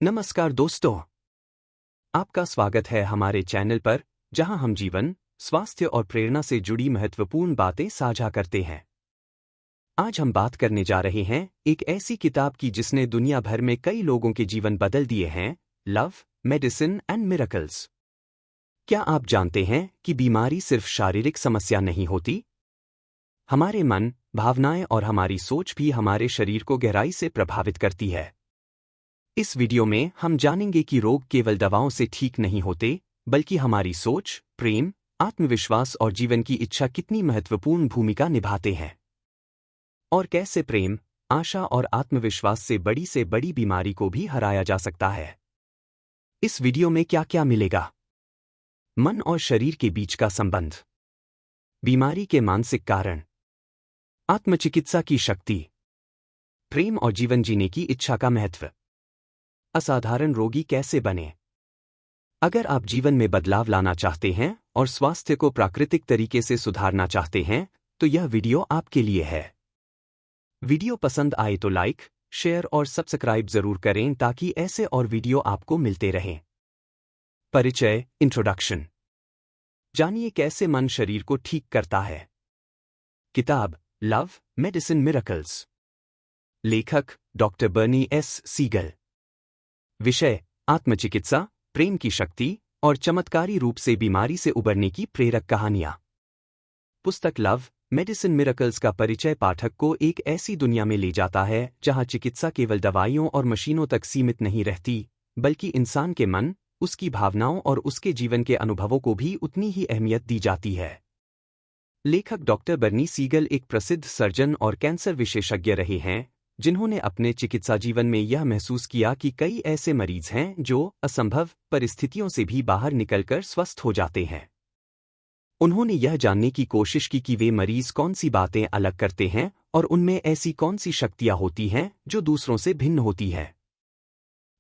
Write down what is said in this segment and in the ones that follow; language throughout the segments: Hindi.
नमस्कार दोस्तों, आपका स्वागत है हमारे चैनल पर जहां हम जीवन, स्वास्थ्य और प्रेरणा से जुड़ी महत्वपूर्ण बातें साझा करते हैं। आज हम बात करने जा रहे हैं एक ऐसी किताब की जिसने दुनिया भर में कई लोगों के जीवन बदल दिए हैं, लव, मेडिसिन एंड मिरेकल्स। क्या आप जानते हैं कि बीमारी सिर्फ शारीरिक समस्या नहीं होती? हमारे मन, भावनाएं और हमारी सोच भी हमारे शरीर को गहराई से प्रभावित करती है। इस वीडियो में हम जानेंगे कि रोग केवल दवाओं से ठीक नहीं होते, बल्कि हमारी सोच, प्रेम, आत्मविश्वास और जीवन की इच्छा कितनी महत्वपूर्ण भूमिका निभाते हैं। और कैसे प्रेम, आशा और आत्मविश्वास से बड़ी बीमारी को भी हराया जा सकता है। इस वीडियो में क्या क्या मिलेगा? मन और शरीर के बीच का संबंध, बीमारी के मानसिक कारण, आत्मचिकित्सा की शक्ति, प्रेम और जीवन जीने की इच्छा का महत्व, असाधारण रोगी कैसे बने। अगर आप जीवन में बदलाव लाना चाहते हैं और स्वास्थ्य को प्राकृतिक तरीके से सुधारना चाहते हैं, तो यह वीडियो आपके लिए है। वीडियो पसंद आए तो लाइक, शेयर और सब्सक्राइब जरूर करें ताकि ऐसे और वीडियो आपको मिलते रहें। परिचय, इंट्रोडक्शन। जानिए कैसे मन शरीर को ठीक करता है। किताब लव, मेडिसिन, मिरेकल्स। लेखक डॉक्टर बर्नी एस सीगल। विषय आत्मचिकित्सा, प्रेम की शक्ति और चमत्कारी रूप से बीमारी से उबरने की प्रेरक कहानियां। पुस्तक लव, मेडिसिन, मिरेकल्स का परिचय पाठक को एक ऐसी दुनिया में ले जाता है जहां चिकित्सा केवल दवाइयों और मशीनों तक सीमित नहीं रहती, बल्कि इंसान के मन, उसकी भावनाओं और उसके जीवन के अनुभवों को भी उतनी ही अहमियत दी जाती है। लेखक डॉक्टर बर्नी सीगल एक प्रसिद्ध सर्जन और कैंसर विशेषज्ञ रहे हैं, जिन्होंने अपने चिकित्सा जीवन में यह महसूस किया कि कई ऐसे मरीज हैं जो असंभव परिस्थितियों से भी बाहर निकलकर स्वस्थ हो जाते हैं। उन्होंने यह जानने की कोशिश की कि वे मरीज कौन सी बातें अलग करते हैं और उनमें ऐसी कौन सी शक्तियां होती हैं जो दूसरों से भिन्न होती है।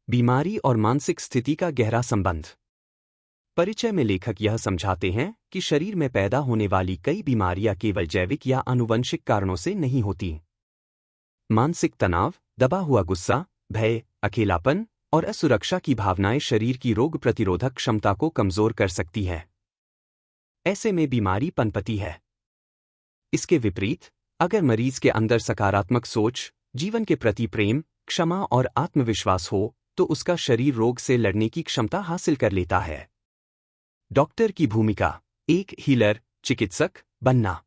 बीमारी और मानसिक स्थिति का गहरा संबंध। परिचय में लेखक यह समझाते हैं कि शरीर में पैदा होने वाली कई बीमारियां केवल जैविक या आनुवंशिक कारणों से नहीं होती। मानसिक तनाव, दबा हुआ गुस्सा, भय, अकेलापन और असुरक्षा की भावनाएं शरीर की रोग प्रतिरोधक क्षमता को कमजोर कर सकती है। ऐसे में बीमारी पनपती है। इसके विपरीत, अगर मरीज के अंदर सकारात्मक सोच, जीवन के प्रति प्रेम, क्षमा और आत्मविश्वास हो, तो उसका शरीर रोग से लड़ने की क्षमता हासिल कर लेता है। डॉक्टर की भूमिका, एक हीलर, चिकित्सक बनना।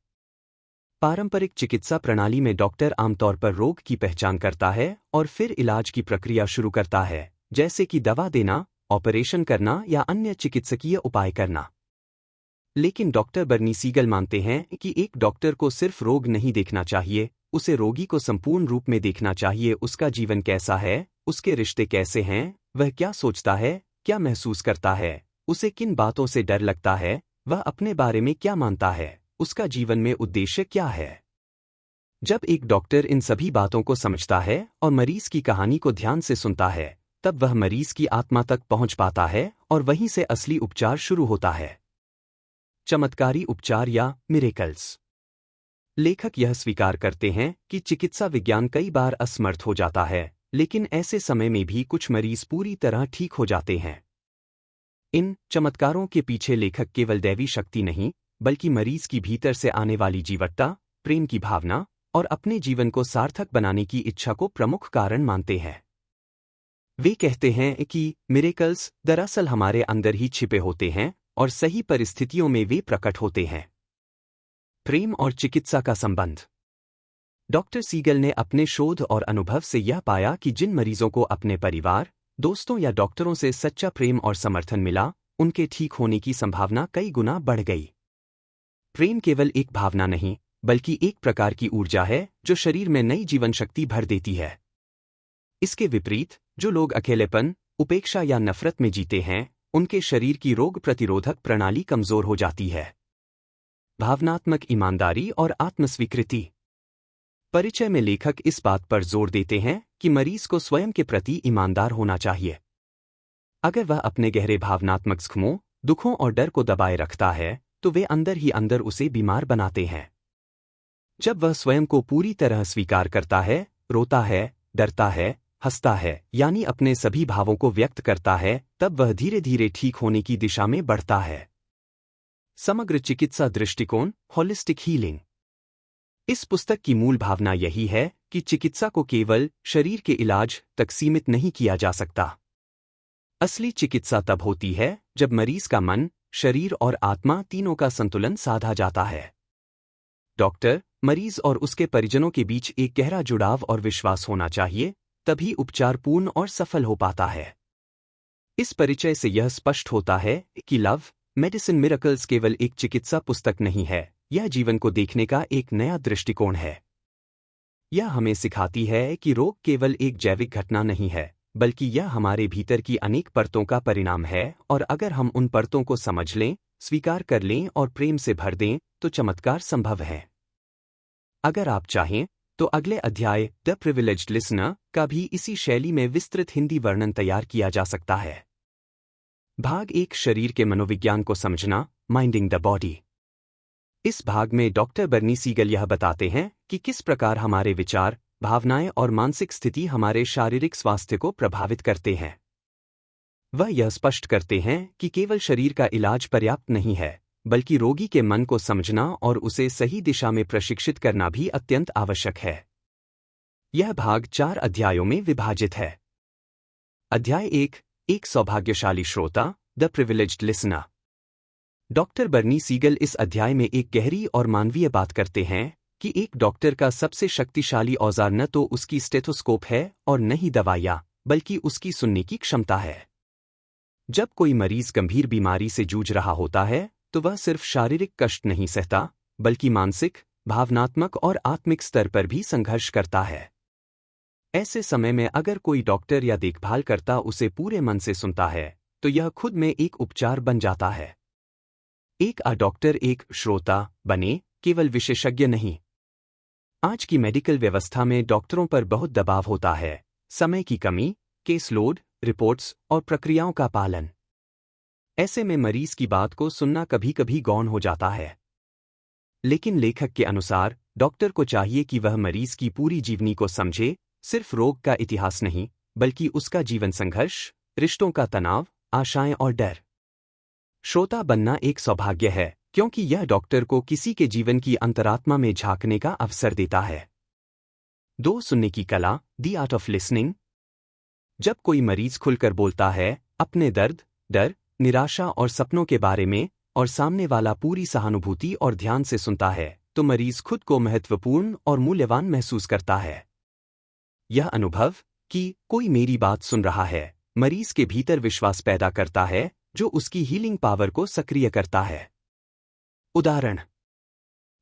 पारंपरिक चिकित्सा प्रणाली में डॉक्टर आमतौर पर रोग की पहचान करता है और फिर इलाज की प्रक्रिया शुरू करता है, जैसे कि दवा देना, ऑपरेशन करना या अन्य चिकित्सकीय उपाय करना। लेकिन डॉक्टर बर्नी सीगल मानते हैं कि एक डॉक्टर को सिर्फ रोग नहीं देखना चाहिए, उसे रोगी को संपूर्ण रूप में देखना चाहिए। उसका जीवन कैसा है, उसके रिश्ते कैसे हैं, वह क्या सोचता है, क्या महसूस करता है, उसे किन बातों से डर लगता है, वह अपने बारे में क्या मानता है, उसका जीवन में उद्देश्य क्या है। जब एक डॉक्टर इन सभी बातों को समझता है और मरीज की कहानी को ध्यान से सुनता है, तब वह मरीज की आत्मा तक पहुंच पाता है और वहीं से असली उपचार शुरू होता है। चमत्कारी उपचार या मिरेकल्स। लेखक यह स्वीकार करते हैं कि चिकित्सा विज्ञान कई बार असमर्थ हो जाता है, लेकिन ऐसे समय में भी कुछ मरीज पूरी तरह ठीक हो जाते हैं। इन चमत्कारों के पीछे लेखक केवल दैवी शक्ति नहीं, बल्कि मरीज की भीतर से आने वाली जीवटता, प्रेम की भावना और अपने जीवन को सार्थक बनाने की इच्छा को प्रमुख कारण मानते हैं। वे कहते हैं कि मिरेकल्स दरअसल हमारे अंदर ही छिपे होते हैं और सही परिस्थितियों में वे प्रकट होते हैं। प्रेम और चिकित्सा का संबंध। डॉक्टर सीगल ने अपने शोध और अनुभव से यह पाया कि जिन मरीजों को अपने परिवार, दोस्तों या डॉक्टरों से सच्चा प्रेम और समर्थन मिला, उनके ठीक होने की संभावना कई गुना बढ़ गई। प्रेम केवल एक भावना नहीं, बल्कि एक प्रकार की ऊर्जा है जो शरीर में नई जीवन शक्ति भर देती है। इसके विपरीत, जो लोग अकेलेपन, उपेक्षा या नफरत में जीते हैं, उनके शरीर की रोग प्रतिरोधक प्रणाली कमजोर हो जाती है। भावनात्मक ईमानदारी और आत्मस्वीकृति। परिचय में लेखक इस बात पर जोर देते हैं कि मरीज को स्वयं के प्रति ईमानदार होना चाहिए। अगर वह अपने गहरे भावनात्मक जख्मों, दुखों और डर को दबाए रखता है, तो वे अंदर ही अंदर उसे बीमार बनाते हैं। जब वह स्वयं को पूरी तरह स्वीकार करता है, रोता है, डरता है, हंसता है, यानी अपने सभी भावों को व्यक्त करता है, तब वह धीरे धीरे ठीक होने की दिशा में बढ़ता है। समग्र चिकित्सा दृष्टिकोण, होलिस्टिक हीलिंग। इस पुस्तक की मूल भावना यही है कि चिकित्सा को केवल शरीर के इलाज तक सीमित नहीं किया जा सकता। असली चिकित्सा तब होती है जब मरीज का मन, शरीर और आत्मा तीनों का संतुलन साधा जाता है। डॉक्टर, मरीज और उसके परिजनों के बीच एक गहरा जुड़ाव और विश्वास होना चाहिए, तभी उपचार पूर्ण और सफल हो पाता है। इस परिचय से यह स्पष्ट होता है कि लव मेडिसिन मिरेकल्स केवल एक चिकित्सा पुस्तक नहीं है, यह जीवन को देखने का एक नया दृष्टिकोण है। यह हमें सिखाती है कि रोग केवल एक जैविक घटना नहीं है, बल्कि यह हमारे भीतर की अनेक परतों का परिणाम है, और अगर हम उन परतों को समझ लें, स्वीकार कर लें और प्रेम से भर दें, तो चमत्कार संभव है। अगर आप चाहें तो अगले अध्याय द प्रिविलेज्ड लिसनर का भी इसी शैली में विस्तृत हिंदी वर्णन तैयार किया जा सकता है। भाग 1, शरीर के मनोविज्ञान को समझना, माइंडिंग द बॉडी। इस भाग में डॉक्टर बर्नी सीगल यह बताते हैं कि किस प्रकार हमारे विचार, भावनाएं और मानसिक स्थिति हमारे शारीरिक स्वास्थ्य को प्रभावित करते हैं। वह यह स्पष्ट करते हैं कि केवल शरीर का इलाज पर्याप्त नहीं है, बल्कि रोगी के मन को समझना और उसे सही दिशा में प्रशिक्षित करना भी अत्यंत आवश्यक है। यह भाग 4 अध्यायों में विभाजित है। अध्याय 1, एक सौभाग्यशाली श्रोता, the privileged listener. Doctor Bernie Siegel इस अध्याय में एक गहरी और मानवीय बात करते हैं कि एक डॉक्टर का सबसे शक्तिशाली औजार न तो उसकी स्टेथोस्कोप है और न ही दवाइयाँ, बल्कि उसकी सुनने की क्षमता है। जब कोई मरीज गंभीर बीमारी से जूझ रहा होता है, तो वह सिर्फ शारीरिक कष्ट नहीं सहता, बल्कि मानसिक, भावनात्मक और आत्मिक स्तर पर भी संघर्ष करता है। ऐसे समय में अगर कोई डॉक्टर या देखभाल करता उसे पूरे मन से सुनता है, तो यह खुद में एक उपचार बन जाता है। एक डॉक्टर एक श्रोता बने, केवल विशेषज्ञ नहीं। आज की मेडिकल व्यवस्था में डॉक्टरों पर बहुत दबाव होता है, समय की कमी, केस लोड, रिपोर्ट्स और प्रक्रियाओं का पालन। ऐसे में मरीज की बात को सुनना कभी कभी गौण हो जाता है। लेकिन लेखक के अनुसार डॉक्टर को चाहिए कि वह मरीज की पूरी जीवनी को समझे, सिर्फ रोग का इतिहास नहीं, बल्कि उसका जीवन संघर्ष, रिश्तों का तनाव, आशाएं और डर। श्रोता बनना एक सौभाग्य है, क्योंकि यह डॉक्टर को किसी के जीवन की अंतरात्मा में झांकने का अवसर देता है। 2, सुनने की कला, द आर्ट ऑफ लिसनिंग। जब कोई मरीज खुलकर बोलता है, अपने दर्द, डर, निराशा और सपनों के बारे में, और सामने वाला पूरी सहानुभूति और ध्यान से सुनता है, तो मरीज खुद को महत्वपूर्ण और मूल्यवान महसूस करता है। यह अनुभव कि कोई मेरी बात सुन रहा है, मरीज के भीतर विश्वास पैदा करता है, जो उसकी हीलिंग पावर को सक्रिय करता है। उदाहरण: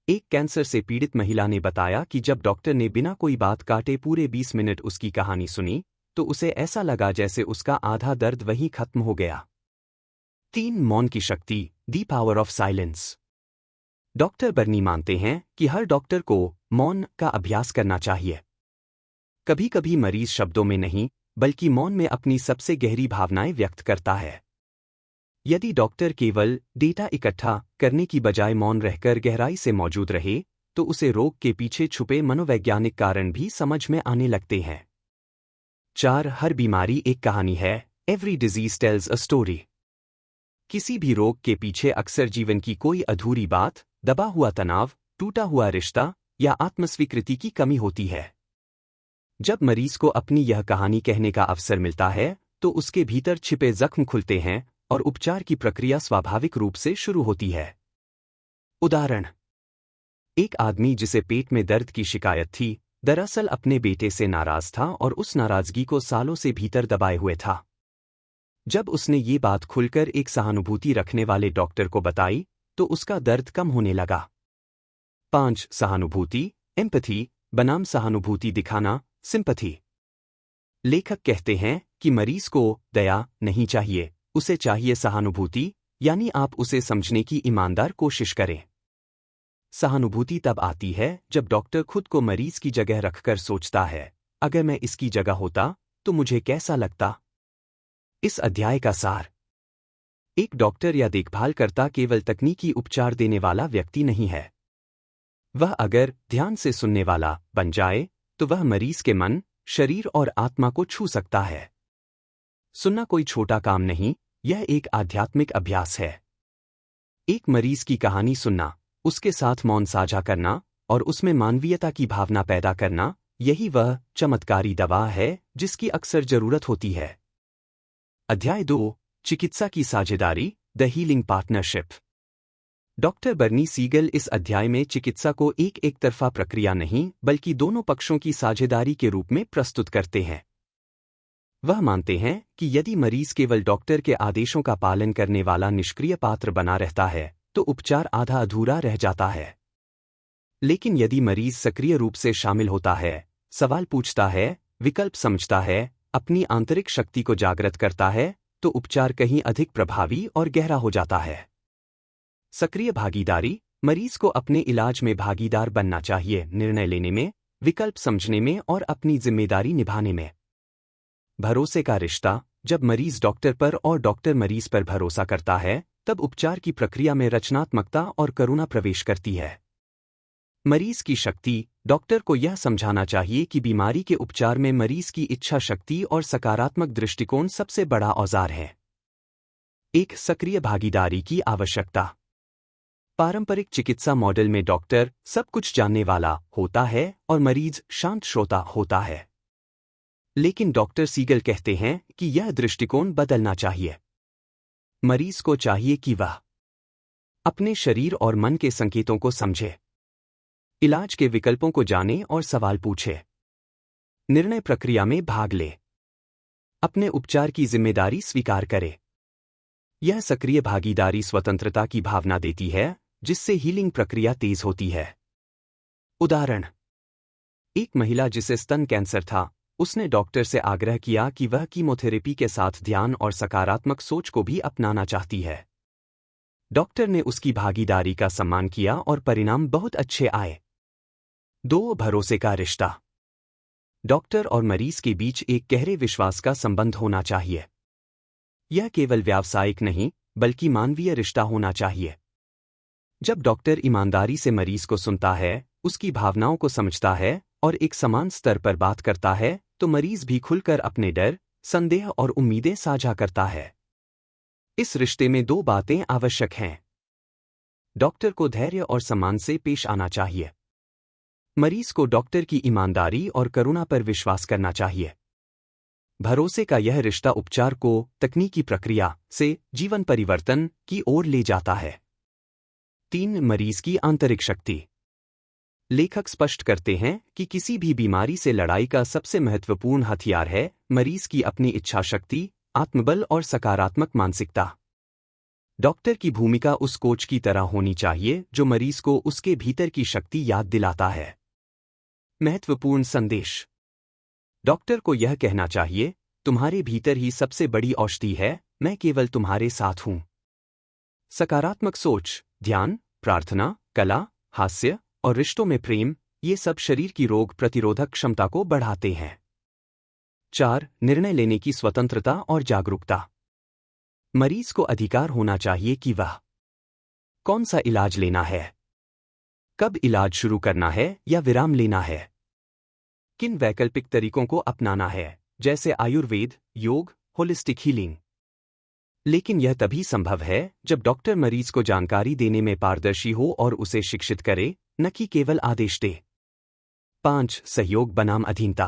एक कैंसर से पीड़ित महिला ने बताया कि जब डॉक्टर ने बिना कोई बात काटे पूरे 20 मिनट उसकी कहानी सुनी, तो उसे ऐसा लगा जैसे उसका आधा दर्द वहीं खत्म हो गया। 3, मौन की शक्ति, the power of silence. Doctor Bernie मानते हैं कि हर डॉक्टर को मौन का अभ्यास करना चाहिए। कभी कभी मरीज शब्दों में नहीं, बल्कि मौन में अपनी सबसे गहरी भावनाएं व्यक्त करता है। यदि डॉक्टर केवल डेटा इकट्ठा करने की बजाय मौन रहकर गहराई से मौजूद रहे, तो उसे रोग के पीछे छुपे मनोवैज्ञानिक कारण भी समझ में आने लगते हैं। 4, हर बीमारी एक कहानी है, every disease tales a story. किसी भी रोग के पीछे अक्सर जीवन की कोई अधूरी बात, दबा हुआ तनाव, टूटा हुआ रिश्ता या आत्मस्वीकृति की कमी होती है। जब मरीज को अपनी यह कहानी कहने का अवसर मिलता है, तो उसके भीतर छिपे जख्म खुलते हैं और उपचार की प्रक्रिया स्वाभाविक रूप से शुरू होती है। उदाहरण: एक आदमी जिसे पेट में दर्द की शिकायत थी, दरअसल अपने बेटे से नाराज था और उस नाराजगी को सालों से भीतर दबाए हुए था। जब उसने ये बात खुलकर एक सहानुभूति रखने वाले डॉक्टर को बताई, तो उसका दर्द कम होने लगा। 5, सहानुभूति, एम्पैथी बनाम सहानुभूति दिखाना, सिंपैथी। लेखक कहते हैं कि मरीज को दया नहीं चाहिए, उसे चाहिए सहानुभूति, यानी आप उसे समझने की ईमानदार कोशिश करें। सहानुभूति तब आती है जब डॉक्टर खुद को मरीज की जगह रखकर सोचता है, अगर मैं इसकी जगह होता तो मुझे कैसा लगता। इस अध्याय का सार: एक डॉक्टर या देखभालकर्ता केवल तकनीकी उपचार देने वाला व्यक्ति नहीं है। वह अगर ध्यान से सुनने वाला बन जाए, तो वह मरीज के मन, शरीर और आत्मा को छू सकता है। सुनना कोई छोटा काम नहीं, यह एक आध्यात्मिक अभ्यास है। एक मरीज की कहानी सुनना, उसके साथ मौन साझा करना और उसमें मानवीयता की भावना पैदा करना, यही वह चमत्कारी दवा है जिसकी अक्सर जरूरत होती है। अध्याय 2, चिकित्सा की साझेदारी, the healing partnership. Doctor Bernie Siegel इस अध्याय में चिकित्सा को एक तरफा प्रक्रिया नहीं बल्कि दोनों पक्षों की साझेदारी के रूप में प्रस्तुत करते हैं। वह मानते हैं कि यदि मरीज केवल डॉक्टर के आदेशों का पालन करने वाला निष्क्रिय पात्र बना रहता है तो उपचार आधा अधूरा रह जाता है। लेकिन यदि मरीज सक्रिय रूप से शामिल होता है, सवाल पूछता है, विकल्प समझता है, अपनी आंतरिक शक्ति को जागृत करता है, तो उपचार कहीं अधिक प्रभावी और गहरा हो जाता है। सक्रिय भागीदारी, मरीज को अपने इलाज में भागीदार बनना चाहिए, निर्णय लेने में, विकल्प समझने में और अपनी जिम्मेदारी निभाने में। भरोसे का रिश्ता, जब मरीज डॉक्टर पर और डॉक्टर मरीज पर भरोसा करता है, तब उपचार की प्रक्रिया में रचनात्मकता और करुणा प्रवेश करती है। मरीज की शक्ति, डॉक्टर को यह समझाना चाहिए कि बीमारी के उपचार में मरीज की इच्छा शक्ति और सकारात्मक दृष्टिकोण सबसे बड़ा औजार है। एक सक्रिय भागीदारी की आवश्यकता। पारंपरिक चिकित्सा मॉडल में डॉक्टर सब कुछ जानने वाला होता है और मरीज शांत श्रोता होता है। लेकिन डॉक्टर सीगल कहते हैं कि यह दृष्टिकोण बदलना चाहिए। मरीज को चाहिए कि वह अपने शरीर और मन के संकेतों को समझे, इलाज के विकल्पों को जाने और सवाल पूछे, निर्णय प्रक्रिया में भाग ले, अपने उपचार की जिम्मेदारी स्वीकार करे। यह सक्रिय भागीदारी स्वतंत्रता की भावना देती है, जिससे हीलिंग प्रक्रिया तेज होती है। उदाहरण: एक महिला जिसे स्तन कैंसर था, उसने डॉक्टर से आग्रह किया कि वह कीमोथेरेपी के साथ ध्यान और सकारात्मक सोच को भी अपनाना चाहती है। डॉक्टर ने उसकी भागीदारी का सम्मान किया और परिणाम बहुत अच्छे आए। 2. भरोसे का रिश्ता। डॉक्टर और मरीज के बीच एक गहरे विश्वास का संबंध होना चाहिए। यह केवल व्यावसायिक नहीं बल्कि मानवीय रिश्ता होना चाहिए। जब डॉक्टर ईमानदारी से मरीज को सुनता है, उसकी भावनाओं को समझता है और एक समान स्तर पर बात करता है, तो मरीज भी खुलकर अपने डर, संदेह और उम्मीदें साझा करता है। इस रिश्ते में 2 बातें आवश्यक हैं। डॉक्टर को धैर्य और सम्मान से पेश आना चाहिए। मरीज को डॉक्टर की ईमानदारी और करुणा पर विश्वास करना चाहिए। भरोसे का यह रिश्ता उपचार को तकनीकी प्रक्रिया से जीवन परिवर्तन की ओर ले जाता है। 3. मरीज की आंतरिक शक्ति। लेखक स्पष्ट करते हैं कि किसी भी बीमारी से लड़ाई का सबसे महत्वपूर्ण हथियार है मरीज की अपनी इच्छा शक्ति, आत्मबल और सकारात्मक मानसिकता। डॉक्टर की भूमिका उस कोच की तरह होनी चाहिए जो मरीज को उसके भीतर की शक्ति याद दिलाता है। महत्वपूर्ण संदेश। डॉक्टर को यह कहना चाहिए, तुम्हारे भीतर ही सबसे बड़ी औषधि है, मैं केवल तुम्हारे साथ हूं। सकारात्मक सोच, ध्यान, प्रार्थना, कला, हास्य और रिश्तों में प्रेम, ये सब शरीर की रोग प्रतिरोधक क्षमता को बढ़ाते हैं। 4. निर्णय लेने की स्वतंत्रता और जागरूकता। मरीज को अधिकार होना चाहिए कि वह कौन सा इलाज लेना है, कब इलाज शुरू करना है या विराम लेना है, किन वैकल्पिक तरीकों को अपनाना है, जैसे आयुर्वेद, योग, होलिस्टिक हीलिंग। लेकिन यह तभी संभव है जब डॉक्टर मरीज को जानकारी देने में पारदर्शी हो और उसे शिक्षित करे, न कि केवल आदेश दे। 5. सहयोग बनाम अधीनता।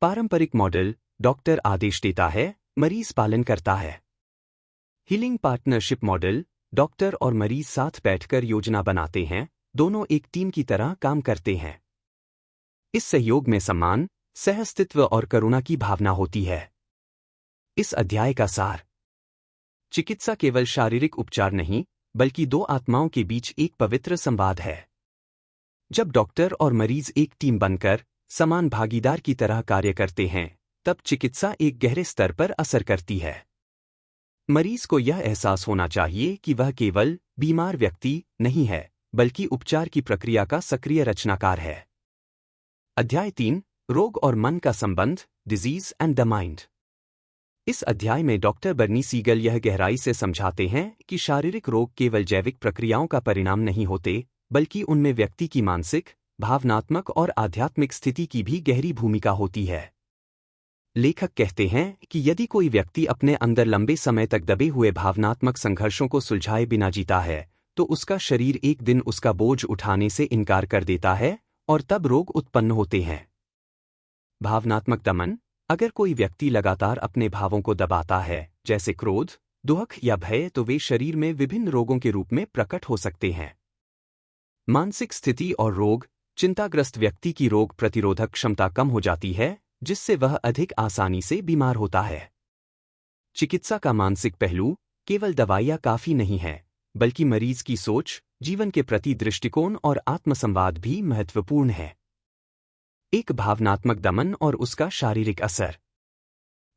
पारंपरिक मॉडल, डॉक्टर आदेश देता है, मरीज पालन करता है। हीलिंग पार्टनरशिप मॉडल, डॉक्टर और मरीज साथ बैठकर योजना बनाते हैं, दोनों एक टीम की तरह काम करते हैं। इस सहयोग में सम्मान, सहअस्तित्व और करुणा की भावना होती है। इस अध्याय का सार। चिकित्सा केवल शारीरिक उपचार नहीं बल्कि 2 आत्माओं के बीच एक पवित्र संवाद है। जब डॉक्टर और मरीज एक टीम बनकर समान भागीदार की तरह कार्य करते हैं, तब चिकित्सा एक गहरे स्तर पर असर करती है। मरीज को यह एहसास होना चाहिए कि वह केवल बीमार व्यक्ति नहीं है बल्कि उपचार की प्रक्रिया का सक्रिय रचनाकार है। अध्याय 3, रोग और मन का संबंध, डिजीज एंड द माइंड। इस अध्याय में डॉक्टर बर्नी सीगल यह गहराई से समझाते हैं कि शारीरिक रोग केवल जैविक प्रक्रियाओं का परिणाम नहीं होते, बल्कि उनमें व्यक्ति की मानसिक, भावनात्मक और आध्यात्मिक स्थिति की भी गहरी भूमिका होती है। लेखक कहते हैं कि यदि कोई व्यक्ति अपने अंदर लंबे समय तक दबे हुए भावनात्मक संघर्षों को सुलझाए बिना जीता है, तो उसका शरीर एक दिन उसका बोझ उठाने से इनकार कर देता है और तब रोग उत्पन्न होते हैं। भावनात्मक दमन: अगर कोई व्यक्ति लगातार अपने भावों को दबाता है, जैसे क्रोध, दुख या भय, तो वे शरीर में विभिन्न रोगों के रूप में प्रकट हो सकते हैं। मानसिक स्थिति और रोग: चिंताग्रस्त व्यक्ति की रोग प्रतिरोधक क्षमता कम हो जाती है, जिससे वह अधिक आसानी से बीमार होता है। चिकित्सा का मानसिक पहलू: केवल दवाइयाँ काफी नहीं है, बल्कि मरीज की सोच, जीवन के प्रति दृष्टिकोण और आत्मसंवाद भी महत्वपूर्ण है। एक भावनात्मक दमन और उसका शारीरिक असर: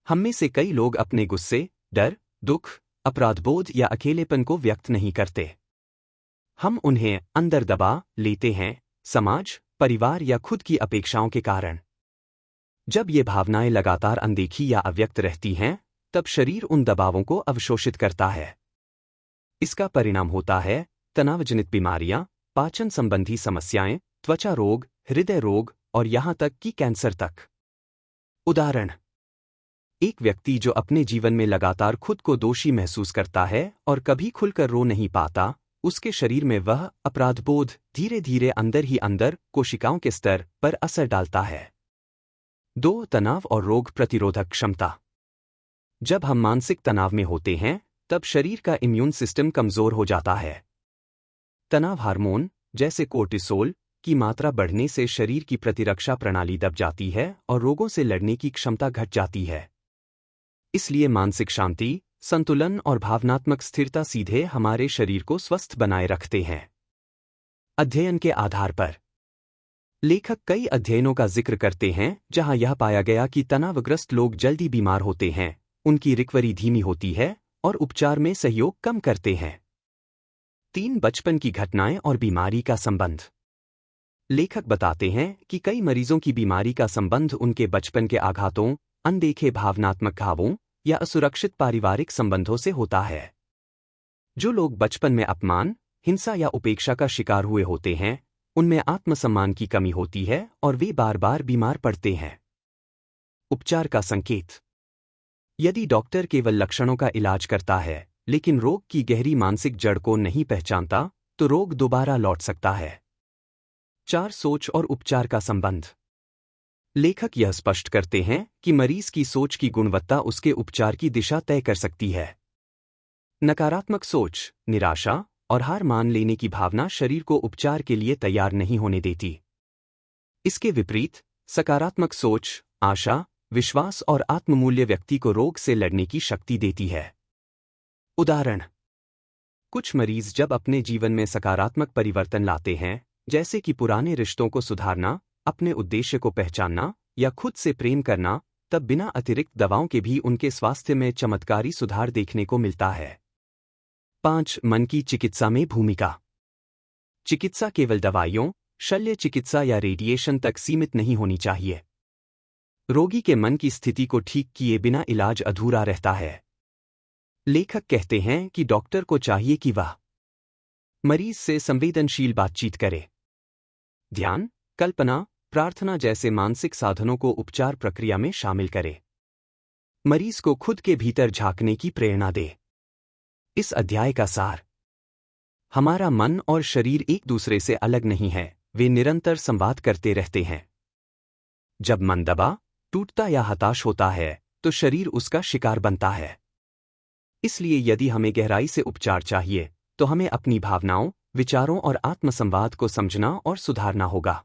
हम में से कई लोग अपने गुस्से, डर, दुख, अपराधबोध या अकेलेपन को व्यक्त नहीं करते। हम उन्हें अंदर दबा लेते हैं, समाज, परिवार या खुद की अपेक्षाओं के कारण। जब ये भावनाएं लगातार अनदेखी या अव्यक्त रहती हैं, तब शरीर उन दबावों को अवशोषित करता है। इसका परिणाम होता है तनावजनित बीमारियां, पाचन संबंधी समस्याएं, त्वचा रोग, हृदय रोग और यहां तक कि कैंसर तक। उदाहरण: एक व्यक्ति जो अपने जीवन में लगातार खुद को दोषी महसूस करता है और कभी खुलकर रो नहीं पाता, उसके शरीर में वह अपराधबोध धीरे धीरे अंदर ही अंदर कोशिकाओं के स्तर पर असर डालता है। 2. तनाव और रोग प्रतिरोधक क्षमता: जब हम मानसिक तनाव में होते हैं, तब शरीर का इम्यून सिस्टम कमजोर हो जाता है। तनाव हार्मोन, जैसे कोर्टिसोल, की मात्रा बढ़ने से शरीर की प्रतिरक्षा प्रणाली दब जाती है और रोगों से लड़ने की क्षमता घट जाती है। इसलिए मानसिक शांति, संतुलन और भावनात्मक स्थिरता सीधे हमारे शरीर को स्वस्थ बनाए रखते हैं। अध्ययन के आधार पर लेखक कई अध्ययनों का जिक्र करते हैं जहां यह पाया गया कि तनावग्रस्त लोग जल्दी बीमार होते हैं, उनकी रिकवरी धीमी होती है और उपचार में सहयोग कम करते हैं। 3. बचपन की घटनाएं और बीमारी का संबंध: लेखक बताते हैं कि कई मरीजों की बीमारी का संबंध उनके बचपन के आघातों, अनदेखे भावनात्मक घावों या असुरक्षित पारिवारिक संबंधों से होता है। जो लोग बचपन में अपमान, हिंसा या उपेक्षा का शिकार हुए होते हैं, उनमें आत्मसम्मान की कमी होती है और वे बार बार बीमार पड़ते हैं। उपचार का संकेत: यदि डॉक्टर केवल लक्षणों का इलाज करता है लेकिन रोग की गहरी मानसिक जड़ को नहीं पहचानता, तो रोग दोबारा लौट सकता है। 4. सोच और उपचार का संबंध: लेखक यह स्पष्ट करते हैं कि मरीज की सोच की गुणवत्ता उसके उपचार की दिशा तय कर सकती है। नकारात्मक सोच, निराशा और हार मान लेने की भावना शरीर को उपचार के लिए तैयार नहीं होने देती। इसके विपरीत सकारात्मक सोच, आशा, विश्वास और आत्ममूल्य व्यक्ति को रोग से लड़ने की शक्ति देती है। उदाहरण: कुछ मरीज जब अपने जीवन में सकारात्मक परिवर्तन लाते हैं, जैसे कि पुराने रिश्तों को सुधारना, अपने उद्देश्य को पहचानना या खुद से प्रेम करना, तब बिना अतिरिक्त दवाओं के भी उनके स्वास्थ्य में चमत्कारी सुधार देखने को मिलता है। 5. मन की चिकित्सा में भूमिका: चिकित्सा केवल दवाइयों, शल्य चिकित्सा या रेडिएशन तक सीमित नहीं होनी चाहिए। रोगी के मन की स्थिति को ठीक किए बिना इलाज अधूरा रहता है। लेखक कहते हैं कि डॉक्टर को चाहिए कि वह मरीज से संवेदनशील बातचीत करे। ध्यान, कल्पना, प्रार्थना जैसे मानसिक साधनों को उपचार प्रक्रिया में शामिल करे। मरीज को खुद के भीतर झांकने की प्रेरणा दे। इस अध्याय का सार: हमारा मन और शरीर एक दूसरे से अलग नहीं है, वे निरंतर संवाद करते रहते हैं। जब मन दबा, टूटता या हताश होता है, तो शरीर उसका शिकार बनता है। इसलिए यदि हमें गहराई से उपचार चाहिए, तो हमें अपनी भावनाओं, विचारों और आत्मसंवाद को समझना और सुधारना होगा।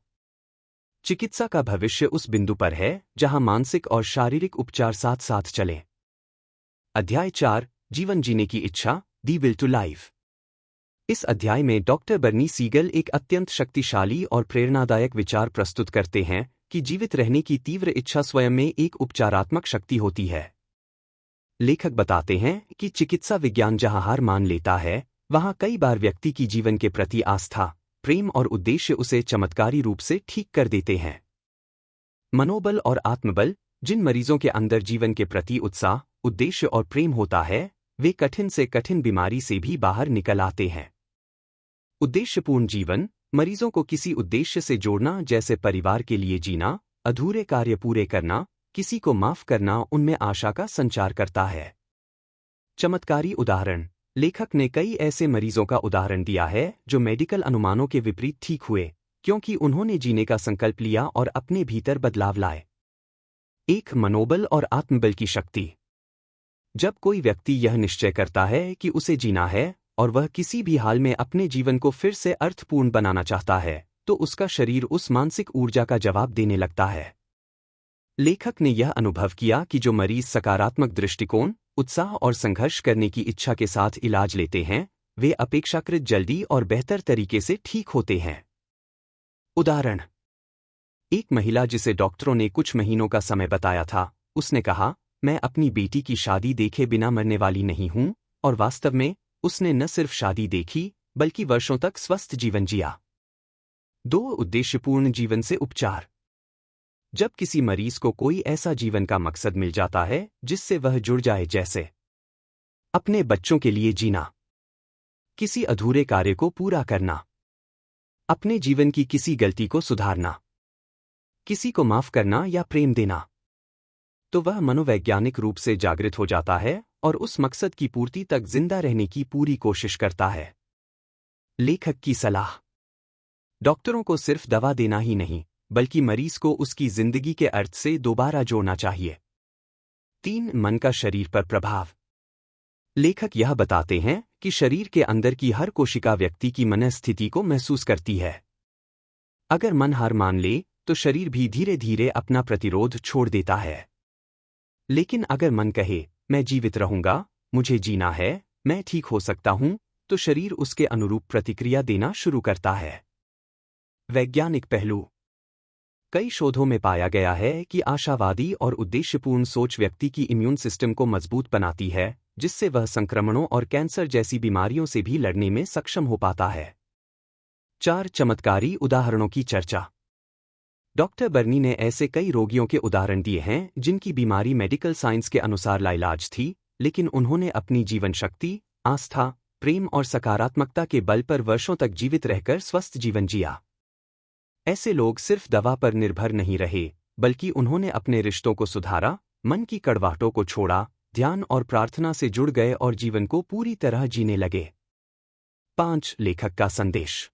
चिकित्सा का भविष्य उस बिंदु पर है जहां मानसिक और शारीरिक उपचार साथ साथ चलें। अध्याय 4: जीवन जीने की इच्छा, दी विल टू लाइफ। इस अध्याय में डॉक्टर बर्नी सीगल एक अत्यंत शक्तिशाली और प्रेरणादायक विचार प्रस्तुत करते हैं कि जीवित रहने की तीव्र इच्छा स्वयं में एक उपचारात्मक शक्ति होती है। लेखक बताते हैं कि चिकित्सा विज्ञान जहां हार मान लेता है, वहां कई बार व्यक्ति की जीवन के प्रति आस्था, प्रेम और उद्देश्य उसे चमत्कारी रूप से ठीक कर देते हैं। मनोबल और आत्मबल: जिन मरीजों के अंदर जीवन के प्रति उत्साह, उद्देश्य और प्रेम होता है, वे कठिन से कठिन बीमारी से भी बाहर निकल आते हैं। उद्देश्यपूर्ण जीवन, मरीजों को किसी उद्देश्य से जोड़ना, जैसे परिवार के लिए जीना, अधूरे कार्य पूरे करना, किसी को माफ करना, उनमें आशा का संचार करता है। चमत्कारी उदाहरण। लेखक ने कई ऐसे मरीजों का उदाहरण दिया है जो मेडिकल अनुमानों के विपरीत ठीक हुए, क्योंकि उन्होंने जीने का संकल्प लिया और अपने भीतर बदलाव लाए। एक, मनोबल और आत्मबल की शक्ति। जब कोई व्यक्ति यह निश्चय करता है कि उसे जीना है और वह किसी भी हाल में अपने जीवन को फिर से अर्थपूर्ण बनाना चाहता है, तो उसका शरीर उस मानसिक ऊर्जा का जवाब देने लगता है। लेखक ने यह अनुभव किया कि जो मरीज सकारात्मक दृष्टिकोण, उत्साह और संघर्ष करने की इच्छा के साथ इलाज लेते हैं, वे अपेक्षाकृत जल्दी और बेहतर तरीके से ठीक होते हैं। उदाहरण। एक महिला जिसे डॉक्टरों ने कुछ महीनों का समय बताया था, उसने कहा, मैं अपनी बेटी की शादी देखे बिना मरने वाली नहीं हूं, और वास्तव में उसने न सिर्फ शादी देखी बल्कि वर्षों तक स्वस्थ जीवन जिया। 2, उद्देश्यपूर्ण जीवन से उपचार। जब किसी मरीज को कोई ऐसा जीवन का मकसद मिल जाता है जिससे वह जुड़ जाए, जैसे अपने बच्चों के लिए जीना, किसी अधूरे कार्य को पूरा करना, अपने जीवन की किसी गलती को सुधारना, किसी को माफ करना या प्रेम देना, तो वह मनोवैज्ञानिक रूप से जागृत हो जाता है और उस मकसद की पूर्ति तक जिंदा रहने की पूरी कोशिश करता है। लेखक की सलाह। डॉक्टरों को सिर्फ दवा देना ही नहीं, बल्कि मरीज को उसकी जिंदगी के अर्थ से दोबारा जोड़ना चाहिए। 3, मन का शरीर पर प्रभाव। लेखक यह बताते हैं कि शरीर के अंदर की हर कोशिका व्यक्ति की मनस्थिति को महसूस करती है। अगर मन हार मान ले तो शरीर भी धीरे धीरे अपना प्रतिरोध छोड़ देता है। लेकिन अगर मन कहे, मैं जीवित रहूंगा, मुझे जीना है, मैं ठीक हो सकता हूं, तो शरीर उसके अनुरूप प्रतिक्रिया देना शुरू करता है। वैज्ञानिक पहलू। कई शोधों में पाया गया है कि आशावादी और उद्देश्यपूर्ण सोच व्यक्ति की इम्यून सिस्टम को मजबूत बनाती है, जिससे वह संक्रमणों और कैंसर जैसी बीमारियों से भी लड़ने में सक्षम हो पाता है। 4, चमत्कारी उदाहरणों की चर्चा। डॉक्टर बर्नी ने ऐसे कई रोगियों के उदाहरण दिए हैं जिनकी बीमारी मेडिकल साइंस के अनुसार लाइलाज थी, लेकिन उन्होंने अपनी जीवन शक्ति, आस्था, प्रेम और सकारात्मकता के बल पर वर्षों तक जीवित रहकर स्वस्थ जीवन जिया। ऐसे लोग सिर्फ दवा पर निर्भर नहीं रहे, बल्कि उन्होंने अपने रिश्तों को सुधारा, मन की कड़वाहटों को छोड़ा, ध्यान और प्रार्थना से जुड़ गए और जीवन को पूरी तरह जीने लगे। 5, लेखक का संदेश।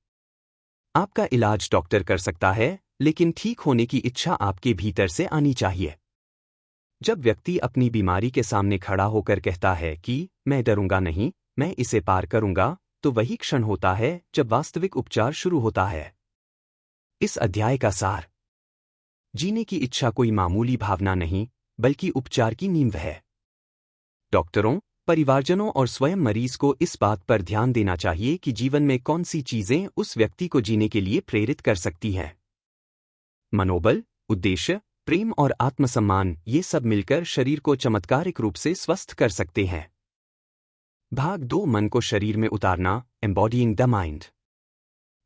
आपका इलाज डॉक्टर कर सकता है, लेकिन ठीक होने की इच्छा आपके भीतर से आनी चाहिए। जब व्यक्ति अपनी बीमारी के सामने खड़ा होकर कहता है कि मैं डरूंगा नहीं, मैं इसे पार करूंगा, तो वही क्षण होता है जब वास्तविक उपचार शुरू होता है। इस अध्याय का सार। जीने की इच्छा कोई मामूली भावना नहीं, बल्कि उपचार की नींव है। डॉक्टरों, परिवारजनों और स्वयं मरीज को इस बात पर ध्यान देना चाहिए कि जीवन में कौन सी चीजें उस व्यक्ति को जीने के लिए प्रेरित कर सकती हैं। मनोबल, उद्देश्य, प्रेम और आत्मसम्मान, ये सब मिलकर शरीर को चमत्कारिक रूप से स्वस्थ कर सकते हैं। भाग 2, मन को शरीर में उतारना, embodying the mind.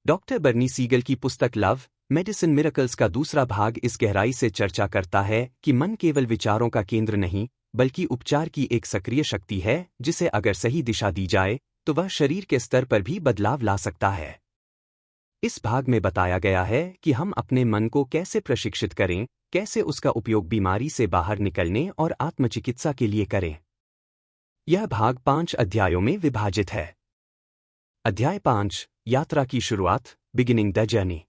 Doctor Bernie Siegel की पुस्तक लव, मेडिसिन मिरेकल्स का दूसरा भाग इस गहराई से चर्चा करता है कि मन केवल विचारों का केंद्र नहीं, बल्कि उपचार की एक सक्रिय शक्ति है, जिसे अगर सही दिशा दी जाए तो वह शरीर के स्तर पर भी बदलाव ला सकता है। इस भाग में बताया गया है कि हम अपने मन को कैसे प्रशिक्षित करें, कैसे उसका उपयोग बीमारी से बाहर निकलने और आत्मचिकित्सा के लिए करें। यह भाग 5 अध्यायों में विभाजित है। अध्याय 5, यात्रा की शुरुआत, बिगिनिंग द जर्नी।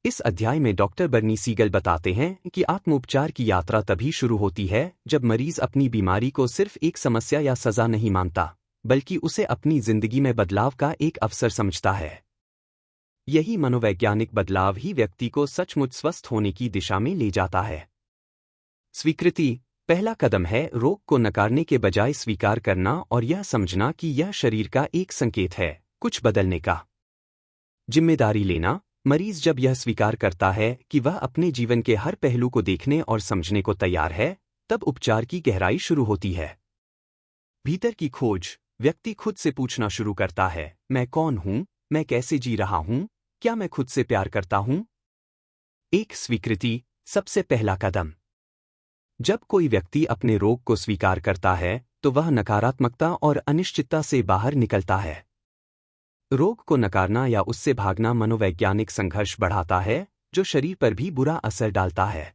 इस अध्याय में डॉक्टर बर्नी सीगल बताते हैं कि आत्मोपचार की यात्रा तभी शुरू होती है जब मरीज अपनी बीमारी को सिर्फ एक समस्या या सजा नहीं मानता, बल्कि उसे अपनी जिंदगी में बदलाव का एक अवसर समझता है। यही मनोवैज्ञानिक बदलाव ही व्यक्ति को सचमुच स्वस्थ होने की दिशा में ले जाता है। स्वीकृति। पहला कदम है रोग को नकारने के बजाय स्वीकार करना और यह समझना कि यह शरीर का एक संकेत है कुछ बदलने का। जिम्मेदारी लेना। मरीज जब यह स्वीकार करता है कि वह अपने जीवन के हर पहलू को देखने और समझने को तैयार है, तब उपचार की गहराई शुरू होती है। भीतर की खोज। व्यक्ति खुद से पूछना शुरू करता है, मैं कौन हूं, मैं कैसे जी रहा हूं, क्या मैं खुद से प्यार करता हूं? एक स्वीकृति, सबसे पहला कदम। जब कोई व्यक्ति अपने रोग को स्वीकार करता है, तो वह नकारात्मकता और अनिश्चितता से बाहर निकलता है। रोग को नकारना या उससे भागना मनोवैज्ञानिक संघर्ष बढ़ाता है, जो शरीर पर भी बुरा असर डालता है।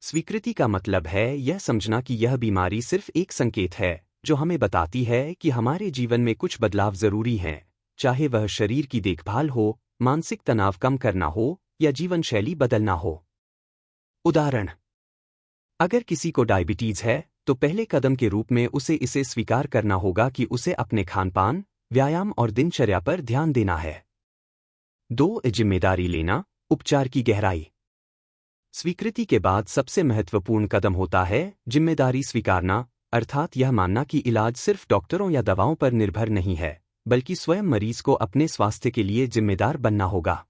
स्वीकृति का मतलब है यह समझना कि यह बीमारी सिर्फ एक संकेत है जो हमें बताती है कि हमारे जीवन में कुछ बदलाव जरूरी हैं, चाहे वह शरीर की देखभाल हो, मानसिक तनाव कम करना हो या जीवन शैली बदलना हो। उदाहरण, अगर किसी को डायबिटीज है तो पहले कदम के रूप में उसे इसे स्वीकार करना होगा कि उसे अपने खानपान, व्यायाम और दिनचर्या पर ध्यान देना है। 2. जिम्मेदारी लेना, उपचार की गहराई। स्वीकृति के बाद सबसे महत्वपूर्ण कदम होता है जिम्मेदारी स्वीकारना, अर्थात यह मानना कि इलाज सिर्फ डॉक्टरों या दवाओं पर निर्भर नहीं है, बल्कि स्वयं मरीज को अपने स्वास्थ्य के लिए जिम्मेदार बनना होगा।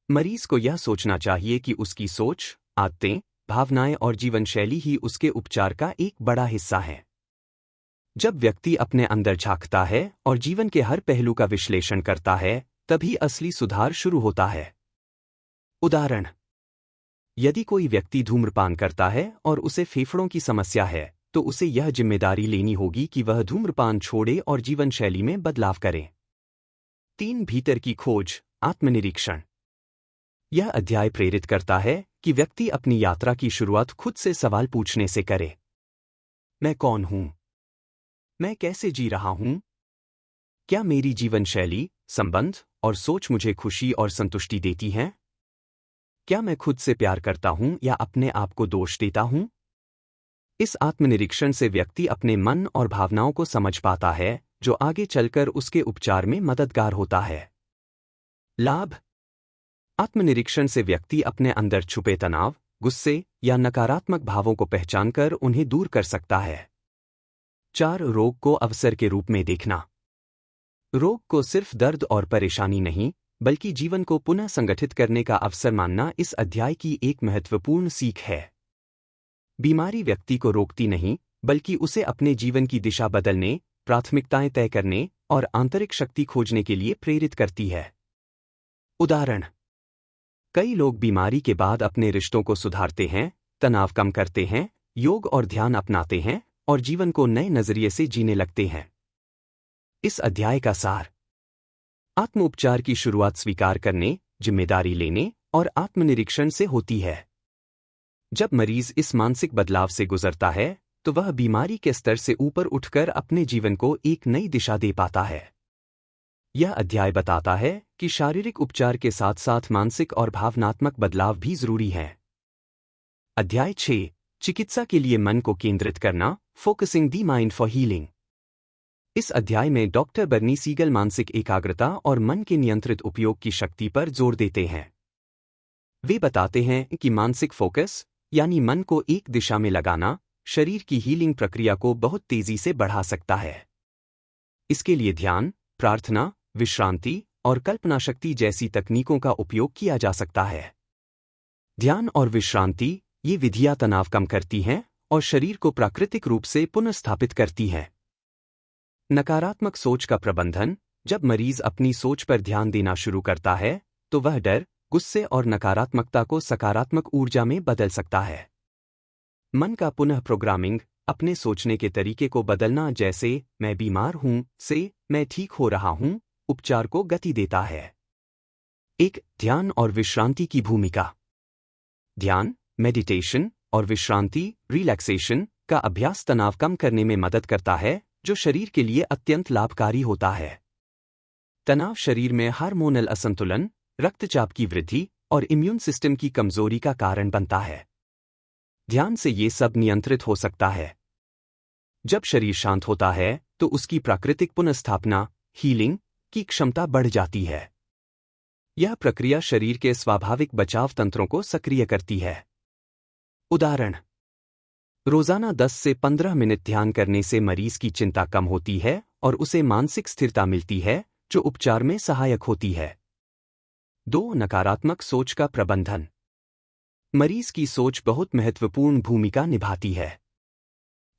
मरीज को यह सोचना चाहिए कि उसकी सोच, आदतें, भावनाएं और जीवन शैली ही उसके उपचार का एक बड़ा हिस्सा है। जब व्यक्ति अपने अंदर झांकता है और जीवन के हर पहलू का विश्लेषण करता है, तभी असली सुधार शुरू होता है। उदाहरण, यदि कोई व्यक्ति धूम्रपान करता है और उसे फेफड़ों की समस्या है, तो उसे यह जिम्मेदारी लेनी होगी कि वह धूम्रपान छोड़े और जीवन शैली में बदलाव करे। 3. भीतर की खोज, आत्मनिरीक्षण। यह अध्याय प्रेरित करता है कि व्यक्ति अपनी यात्रा की शुरुआत खुद से सवाल पूछने से करे। मैं कौन हूं? मैं कैसे जी रहा हूं? क्या मेरी जीवन शैली, संबंध और सोच मुझे खुशी और संतुष्टि देती हैं? क्या मैं खुद से प्यार करता हूं या अपने आप को दोष देता हूं? इस आत्मनिरीक्षण से व्यक्ति अपने मन और भावनाओं को समझ पाता है, जो आगे चलकर उसके उपचार में मददगार होता है। लाभ। आत्मनिरीक्षण से व्यक्ति अपने अंदर छुपे तनाव, गुस्से या नकारात्मक भावों को पहचानकर उन्हें दूर कर सकता है। 4. रोग को अवसर के रूप में देखना। रोग को सिर्फ दर्द और परेशानी नहीं, बल्कि जीवन को पुनः संगठित करने का अवसर मानना इस अध्याय की एक महत्वपूर्ण सीख है। बीमारी व्यक्ति को रोकती नहीं, बल्कि उसे अपने जीवन की दिशा बदलने, प्राथमिकताएं तय करने और आंतरिक शक्ति खोजने के लिए प्रेरित करती है। उदाहरण, कई लोग बीमारी के बाद अपने रिश्तों को सुधारते हैं, तनाव कम करते हैं, योग और ध्यान अपनाते हैं और जीवन को नए नजरिए से जीने लगते हैं। इस अध्याय का सार। आत्मोपचार की शुरुआत स्वीकार करने, जिम्मेदारी लेने और आत्मनिरीक्षण से होती है। जब मरीज इस मानसिक बदलाव से गुजरता है, तो वह बीमारी के स्तर से ऊपर उठकर अपने जीवन को एक नई दिशा दे पाता है। यह अध्याय बताता है कि शारीरिक उपचार के साथ साथ मानसिक और भावनात्मक बदलाव भी जरूरी हैं। अध्याय 6, चिकित्सा के लिए मन को केंद्रित करना, focusing the mind for healing. इस अध्याय में डॉक्टर बर्नी सीगल मानसिक एकाग्रता और मन के नियंत्रित उपयोग की शक्ति पर जोर देते हैं। वे बताते हैं कि मानसिक फोकस, यानी मन को एक दिशा में लगाना, शरीर की हीलिंग प्रक्रिया को बहुत तेजी से बढ़ा सकता है। इसके लिए ध्यान, प्रार्थना, विश्रांति और कल्पना शक्ति जैसी तकनीकों का उपयोग किया जा सकता है। ध्यान और विश्रांति, ये विधियां तनाव कम करती हैं और शरीर को प्राकृतिक रूप से पुनर्स्थापित करती हैं। नकारात्मक सोच का प्रबंधन। जब मरीज अपनी सोच पर ध्यान देना शुरू करता है, तो वह डर, गुस्से और नकारात्मकता को सकारात्मक ऊर्जा में बदल सकता है। मन का पुनः प्रोग्रामिंग, अपने सोचने के तरीके को बदलना, जैसे मैं बीमार हूं से मैं ठीक हो रहा हूं, उपचार को गति देता है। 1. ध्यान और विश्रांति की भूमिका। ध्यान, मेडिटेशन और विश्रांति, रिलैक्सेशन का अभ्यास तनाव कम करने में मदद करता है, जो शरीर के लिए अत्यंत लाभकारी होता है। तनाव शरीर में हार्मोनल असंतुलन, रक्तचाप की वृद्धि और इम्यून सिस्टम की कमजोरी का कारण बनता है। ध्यान से ये सब नियंत्रित हो सकता है। जब शरीर शांत होता है, तो उसकी प्राकृतिक पुनर्स्थापना, हीलिंग की क्षमता बढ़ जाती है। यह प्रक्रिया शरीर के स्वाभाविक बचाव तंत्रों को सक्रिय करती है। उदाहरण, रोजाना 10 से 15 मिनट ध्यान करने से मरीज की चिंता कम होती है और उसे मानसिक स्थिरता मिलती है, जो उपचार में सहायक होती है। 2. नकारात्मक सोच का प्रबंधन। मरीज की सोच बहुत महत्वपूर्ण भूमिका निभाती है।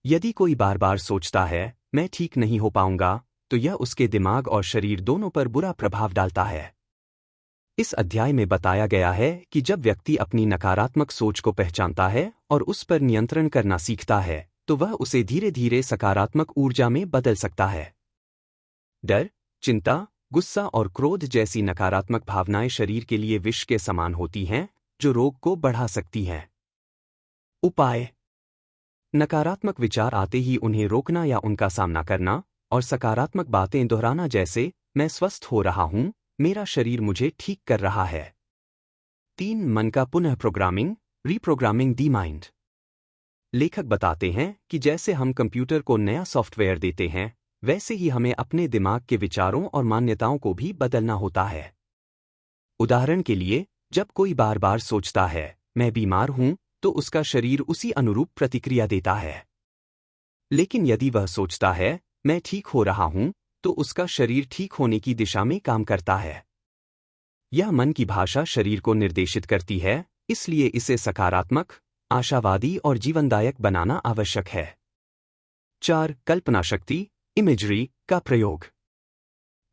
यदि कोई बार बार सोचता है, मैं ठीक नहीं हो पाऊंगा, तो यह उसके दिमाग और शरीर दोनों पर बुरा प्रभाव डालता है। इस अध्याय में बताया गया है कि जब व्यक्ति अपनी नकारात्मक सोच को पहचानता है और उस पर नियंत्रण करना सीखता है, तो वह उसे धीरे धीरे सकारात्मक ऊर्जा में बदल सकता है। डर, चिंता, गुस्सा और क्रोध जैसी नकारात्मक भावनाएं शरीर के लिए विष के समान होती हैं, जो रोग को बढ़ा सकती हैं। उपाय: नकारात्मक विचार आते ही उन्हें रोकना या उनका सामना करना, और सकारात्मक बातें दोहराना जैसे मैं स्वस्थ हो रहा हूं, मेरा शरीर मुझे ठीक कर रहा है। 3. मन का पुनः प्रोग्रामिंग, रीप्रोग्रामिंग दी माइंड। लेखक बताते हैं कि जैसे हम कंप्यूटर को नया सॉफ्टवेयर देते हैं, वैसे ही हमें अपने दिमाग के विचारों और मान्यताओं को भी बदलना होता है। उदाहरण के लिए, जब कोई बार बार सोचता है मैं बीमार हूं, तो उसका शरीर उसी अनुरूप प्रतिक्रिया देता है। लेकिन यदि वह सोचता है मैं ठीक हो रहा हूं, तो उसका शरीर ठीक होने की दिशा में काम करता है। यह मन की भाषा शरीर को निर्देशित करती है, इसलिए इसे सकारात्मक, आशावादी और जीवनदायक बनाना आवश्यक है। 4. कल्पना शक्ति, इमेजरी का प्रयोग।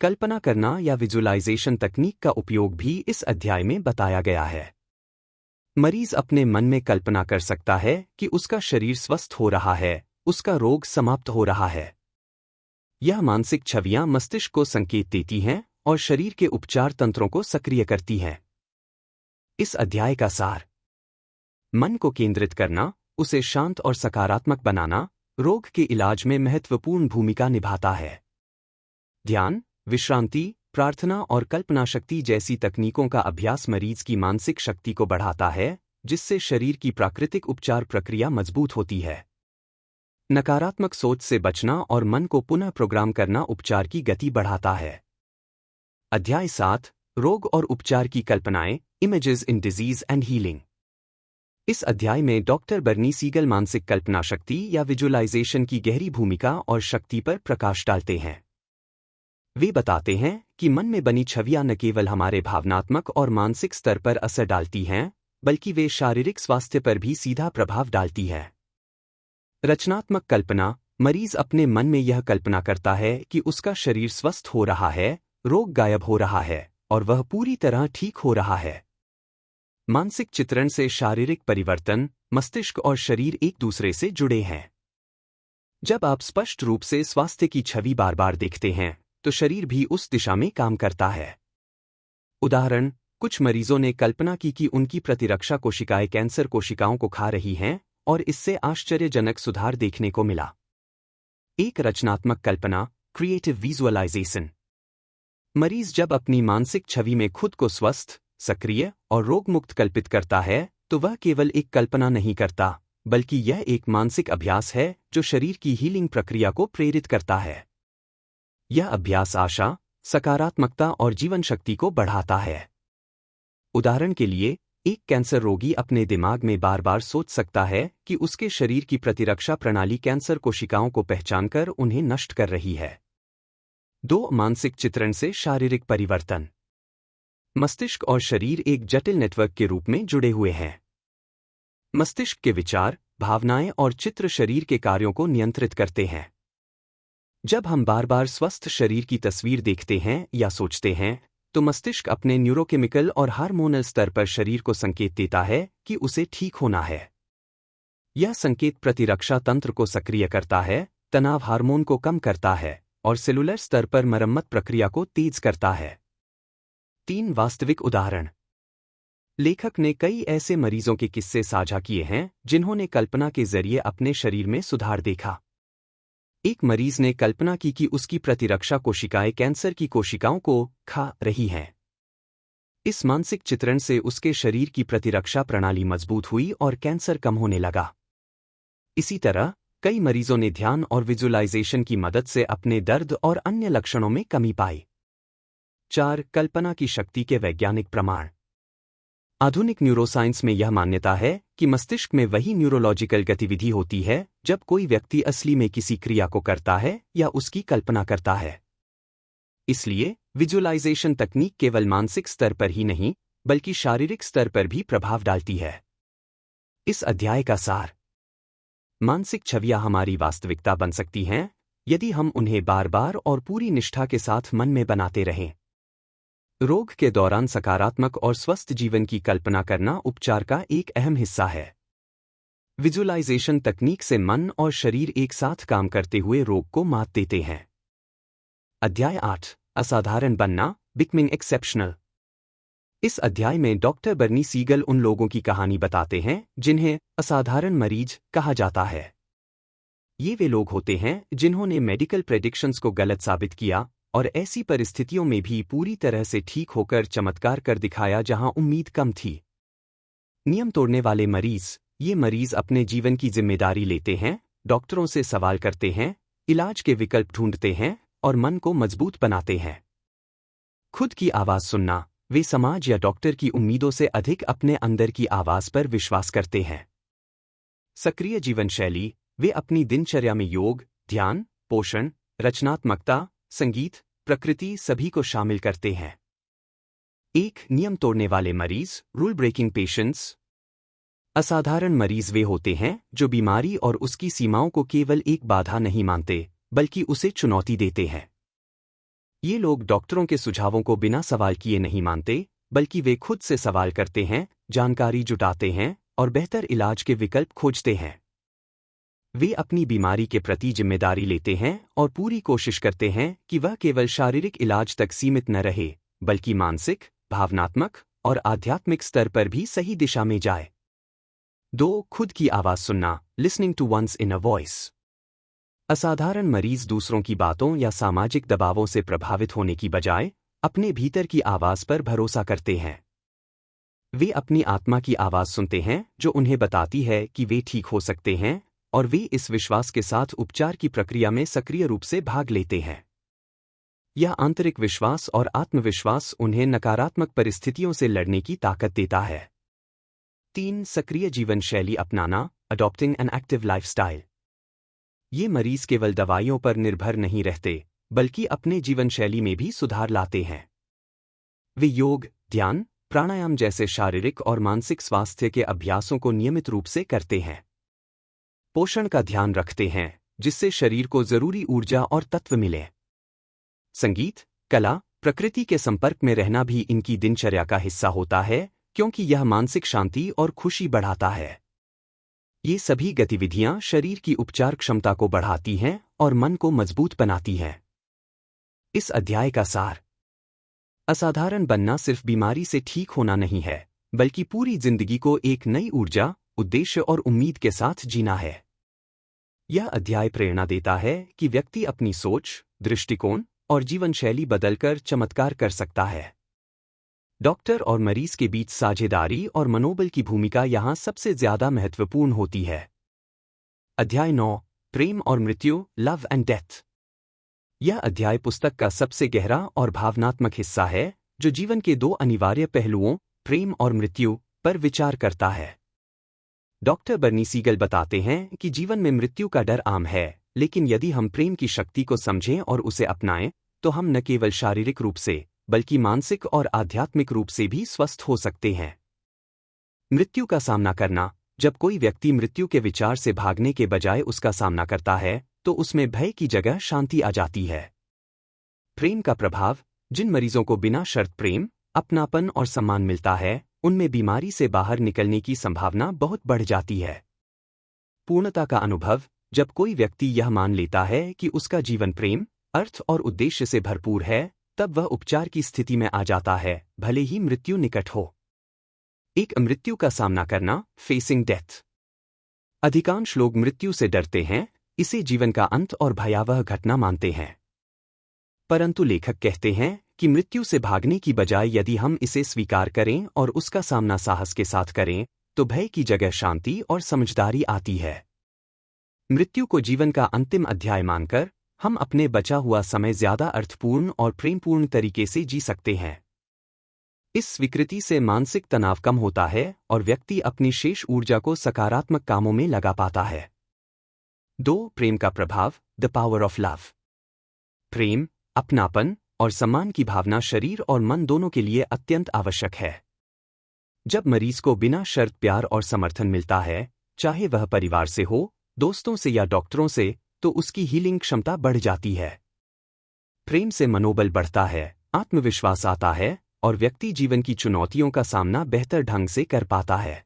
कल्पना करना या विजुअलाइजेशन तकनीक का उपयोग भी इस अध्याय में बताया गया है। मरीज अपने मन में कल्पना कर सकता है कि उसका शरीर स्वस्थ हो रहा है, उसका रोग समाप्त हो रहा है। यह मानसिक छवियां मस्तिष्क को संकेत देती हैं और शरीर के उपचार तंत्रों को सक्रिय करती हैं। इस अध्याय का सार: मन को केंद्रित करना, उसे शांत और सकारात्मक बनाना, रोग के इलाज में महत्वपूर्ण भूमिका निभाता है। ध्यान, विश्रांति, प्रार्थना और कल्पना शक्ति जैसी तकनीकों का अभ्यास मरीज की मानसिक शक्ति को बढ़ाता है, जिससे शरीर की प्राकृतिक उपचार प्रक्रिया मजबूत होती है। नकारात्मक सोच से बचना और मन को पुनः प्रोग्राम करना उपचार की गति बढ़ाता है। अध्याय 7: रोग और उपचार की कल्पनाएं, images in disease and healing. इस अध्याय में डॉक्टर बर्नी सीगल मानसिक कल्पना शक्ति या विजुअलाइजेशन की गहरी भूमिका और शक्ति पर प्रकाश डालते हैं। वे बताते हैं कि मन में बनी छवियां न केवल हमारे भावनात्मक और मानसिक स्तर पर असर डालती हैं, बल्कि वे शारीरिक स्वास्थ्य पर भी सीधा प्रभाव डालती हैं। रचनात्मक कल्पना: मरीज अपने मन में यह कल्पना करता है कि उसका शरीर स्वस्थ हो रहा है, रोग गायब हो रहा है और वह पूरी तरह ठीक हो रहा है। मानसिक चित्रण से शारीरिक परिवर्तन: मस्तिष्क और शरीर एक दूसरे से जुड़े हैं। जब आप स्पष्ट रूप से स्वास्थ्य की छवि बार बार देखते हैं, तो शरीर भी उस दिशा में काम करता है। उदाहरण: कुछ मरीजों ने कल्पना की कि उनकी प्रतिरक्षा कोशिकाएं कैंसर कोशिकाओं को खा रही हैं और इससे आश्चर्यजनक सुधार देखने को मिला। एक रचनात्मक कल्पना, क्रिएटिव विजुअलाइजेशन। मरीज जब अपनी मानसिक छवि में खुद को स्वस्थ, सक्रिय और रोगमुक्त कल्पित करता है, तो वह केवल एक कल्पना नहीं करता, बल्कि यह एक मानसिक अभ्यास है जो शरीर की हीलिंग प्रक्रिया को प्रेरित करता है। यह अभ्यास आशा, सकारात्मकता और जीवन शक्ति को बढ़ाता है। उदाहरण के लिए, एक कैंसर रोगी अपने दिमाग में बार बार सोच सकता है कि उसके शरीर की प्रतिरक्षा प्रणाली कैंसर कोशिकाओं को पहचानकर उन्हें नष्ट कर रही है। 2. मानसिक चित्रण से शारीरिक परिवर्तन। मस्तिष्क और शरीर एक जटिल नेटवर्क के रूप में जुड़े हुए हैं। मस्तिष्क के विचार, भावनाएं और चित्र शरीर के कार्यों को नियंत्रित करते हैं। जब हम बार बार स्वस्थ शरीर की तस्वीर देखते हैं या सोचते हैं, तो मस्तिष्क अपने न्यूरोकेमिकल और हार्मोनल स्तर पर शरीर को संकेत देता है कि उसे ठीक होना है। यह संकेत प्रतिरक्षा तंत्र को सक्रिय करता है, तनाव हार्मोन को कम करता है और सेलुलर स्तर पर मरम्मत प्रक्रिया को तेज करता है। 3. वास्तविक उदाहरण। लेखक ने कई ऐसे मरीजों के किस्से साझा किए हैं जिन्होंने कल्पना के जरिए अपने शरीर में सुधार देखा। एक मरीज ने कल्पना की कि उसकी प्रतिरक्षा कोशिकाएं कैंसर की कोशिकाओं को खा रही हैं। इस मानसिक चित्रण से उसके शरीर की प्रतिरक्षा प्रणाली मजबूत हुई और कैंसर कम होने लगा। इसी तरह, कई मरीजों ने ध्यान और विजुअलाइजेशन की मदद से अपने दर्द और अन्य लक्षणों में कमी पाई। 4. कल्पना की शक्ति के वैज्ञानिक प्रमाण। आधुनिक न्यूरोसाइंस में यह मान्यता है कि मस्तिष्क में वही न्यूरोलॉजिकल गतिविधि होती है जब कोई व्यक्ति असली में किसी क्रिया को करता है या उसकी कल्पना करता है। इसलिए विजुअलाइजेशन तकनीक केवल मानसिक स्तर पर ही नहीं, बल्कि शारीरिक स्तर पर भी प्रभाव डालती है। इस अध्याय का सार: मानसिक छवियां हमारी वास्तविकता बन सकती हैं यदि हम उन्हें बार बार और पूरी निष्ठा के साथ मन में बनाते रहें। रोग के दौरान सकारात्मक और स्वस्थ जीवन की कल्पना करना उपचार का एक अहम हिस्सा है। विजुअलाइजेशन तकनीक से मन और शरीर एक साथ काम करते हुए रोग को मात देते हैं। अध्याय 8: असाधारण बनना, बिकमिंग एक्सेप्शनल। इस अध्याय में डॉक्टर बर्नी सीगल उन लोगों की कहानी बताते हैं जिन्हें असाधारण मरीज कहा जाता है। ये वे लोग होते हैं जिन्होंने मेडिकल प्रेडिक्शंस को गलत साबित किया और ऐसी परिस्थितियों में भी पूरी तरह से ठीक होकर चमत्कार कर दिखाया जहां उम्मीद कम थी। नियम तोड़ने वाले मरीज। ये मरीज अपने जीवन की जिम्मेदारी लेते हैं, डॉक्टरों से सवाल करते हैं, इलाज के विकल्प ढूंढते हैं और मन को मजबूत बनाते हैं। खुद की आवाज सुनना। वे समाज या डॉक्टर की उम्मीदों से अधिक अपने अंदर की आवाज पर विश्वास करते हैं। सक्रिय जीवन शैली। वे अपनी दिनचर्या में योग, ध्यान, पोषण, रचनात्मकता, संगीत, प्रकृति सभी को शामिल करते हैं। एक नियम तोड़ने वाले मरीज, रूल ब्रेकिंग पेशेंट्स। असाधारण मरीज वे होते हैं जो बीमारी और उसकी सीमाओं को केवल एक बाधा नहीं मानते बल्कि उसे चुनौती देते हैं। ये लोग डॉक्टरों के सुझावों को बिना सवाल किए नहीं मानते बल्कि वे खुद से सवाल करते हैं, जानकारी जुटाते हैं और बेहतर इलाज के विकल्प खोजते हैं। वे अपनी बीमारी के प्रति जिम्मेदारी लेते हैं और पूरी कोशिश करते हैं कि वह केवल शारीरिक इलाज तक सीमित न रहे बल्कि मानसिक, भावनात्मक और आध्यात्मिक स्तर पर भी सही दिशा में जाए। 2. खुद की आवाज सुनना, listening to one's inner voice. असाधारण मरीज दूसरों की बातों या सामाजिक दबावों से प्रभावित होने की बजाय अपने भीतर की आवाज पर भरोसा करते हैं। वे अपनी आत्मा की आवाज सुनते हैं जो उन्हें बताती है कि वे ठीक हो सकते हैं और वे इस विश्वास के साथ उपचार की प्रक्रिया में सक्रिय रूप से भाग लेते हैं। यह आंतरिक विश्वास और आत्मविश्वास उन्हें नकारात्मक परिस्थितियों से लड़ने की ताकत देता है। 3. सक्रिय जीवन शैली अपनाना, अडॉप्टिंग एन एक्टिव लाइफस्टाइल। ये मरीज केवल दवाइयों पर निर्भर नहीं रहते बल्कि अपने जीवन शैली में भी सुधार लाते हैं। वे योग, ध्यान, प्राणायाम जैसे शारीरिक और मानसिक स्वास्थ्य के अभ्यासों को नियमित रूप से करते हैं। पोषण का ध्यान रखते हैं जिससे शरीर को जरूरी ऊर्जा और तत्व मिले। संगीत, कला, प्रकृति के संपर्क में रहना भी इनकी दिनचर्या का हिस्सा होता है क्योंकि यह मानसिक शांति और खुशी बढ़ाता है। ये सभी गतिविधियां शरीर की उपचार क्षमता को बढ़ाती हैं और मन को मजबूत बनाती हैं। इस अध्याय का सार। असाधारण बनना सिर्फ बीमारी से ठीक होना नहीं है बल्कि पूरी जिंदगी को एक नई ऊर्जा, उद्देश्य और उम्मीद के साथ जीना है। यह अध्याय प्रेरणा देता है कि व्यक्ति अपनी सोच, दृष्टिकोण और जीवन शैली बदलकर चमत्कार कर सकता है। डॉक्टर और मरीज के बीच साझेदारी और मनोबल की भूमिका यहां सबसे ज्यादा महत्वपूर्ण होती है। अध्याय 9, प्रेम और मृत्यु, लव एंड डेथ। यह अध्याय पुस्तक का सबसे गहरा और भावनात्मक हिस्सा है जो जीवन के 2 अनिवार्य पहलुओं, प्रेम और मृत्यु, पर विचार करता है। डॉक्टर बर्नी सीगल बताते हैं कि जीवन में मृत्यु का डर आम है, लेकिन यदि हम प्रेम की शक्ति को समझें और उसे अपनाएं, तो हम न केवल शारीरिक रूप से बल्कि मानसिक और आध्यात्मिक रूप से भी स्वस्थ हो सकते हैं। मृत्यु का सामना करना। जब कोई व्यक्ति मृत्यु के विचार से भागने के बजाय उसका सामना करता है तो उसमें भय की जगह शांति आ जाती है। प्रेम का प्रभाव। जिन मरीजों को बिना शर्त प्रेम, अपनापन और सम्मान मिलता है, उनमें बीमारी से बाहर निकलने की संभावना बहुत बढ़ जाती है। पूर्णता का अनुभव। जब कोई व्यक्ति यह मान लेता है कि उसका जीवन प्रेम, अर्थ और उद्देश्य से भरपूर है, तब वह उपचार की स्थिति में आ जाता है, भले ही मृत्यु निकट हो। एक मृत्यु का सामना करना, फेसिंग डेथ। अधिकांश लोग मृत्यु से डरते हैं, इसे जीवन का अंत और भयावह घटना मानते हैं। परंतु लेखक कहते हैं कि मृत्यु से भागने की बजाय यदि हम इसे स्वीकार करें और उसका सामना साहस के साथ करें, तो भय की जगह शांति और समझदारी आती है। मृत्यु को जीवन का अंतिम अध्याय मानकर हम अपने बचा हुआ समय ज्यादा अर्थपूर्ण और प्रेमपूर्ण तरीके से जी सकते हैं। इस स्वीकृति से मानसिक तनाव कम होता है और व्यक्ति अपनी शेष ऊर्जा को सकारात्मक कामों में लगा पाता है। 2. प्रेम का प्रभाव, द पावर ऑफ लव। प्रेम, अपनापन और सम्मान की भावना शरीर और मन दोनों के लिए अत्यंत आवश्यक है। जब मरीज को बिना शर्त प्यार और समर्थन मिलता है, चाहे वह परिवार से हो, दोस्तों से या डॉक्टरों से, तो उसकी हीलिंग क्षमता बढ़ जाती है। प्रेम से मनोबल बढ़ता है, आत्मविश्वास आता है और व्यक्ति जीवन की चुनौतियों का सामना बेहतर ढंग से कर पाता है।